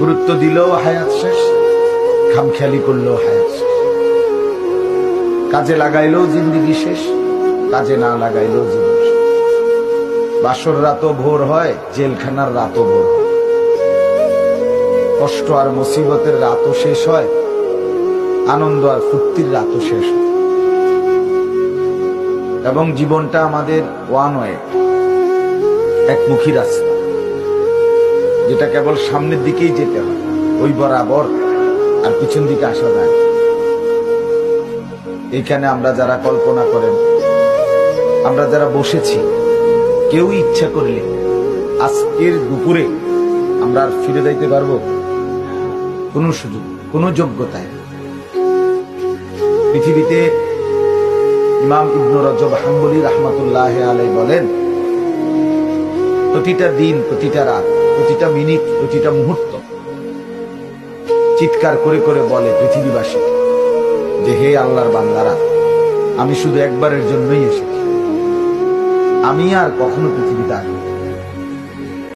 গুরুত্ব দিলেও হায়াত শেষ, খামখেয়ালি করলেও হায়াত শেষ। কাজে লাগাইলেও জিন্দিগি শেষ, কাজে না লাগাইলেও জীবন শেষ। বাসর রাতও ভোর হয়, জেলখানার রাতও ভোর হয়। কষ্ট আর মুসিবতের রাতও শেষ হয়, আনন্দ আর ফুর্তির রাতও শেষ হয়। এবং জীবনটা আমাদের ওয়ান ওয়ে, একমুখী রাস্তা, যেটা কেবল সামনের দিকেই যেতে হয়, ওই বরাবর, আর পিছন দিকে আসা যায়। এইখানে আমরা যারা কল্পনা করেন, আমরা যারা বসেছি, কেউ ইচ্ছা করলে আজকের দুপুরে আমরা আর ফিরে যাইতে পারবো? কোন সুযোগ, কোন যোগ্যতায়? পৃথিবীতে ইমাম ইবনে রজব হাম্বলী রাহমাতুল্লাহ আলাইহি বলেন, প্রতিটা দিন, প্রতিটা রাত, প্রতিটা মিনিট, প্রতিটা মুহূর্ত চিৎকার করে করে বলে পৃথিবীবাসী যে, হে আল্লাহর বান্দারা, আমি শুধু একবারের জন্যই এসেছি, আমি আর কখনো পৃথিবীতে আসবো।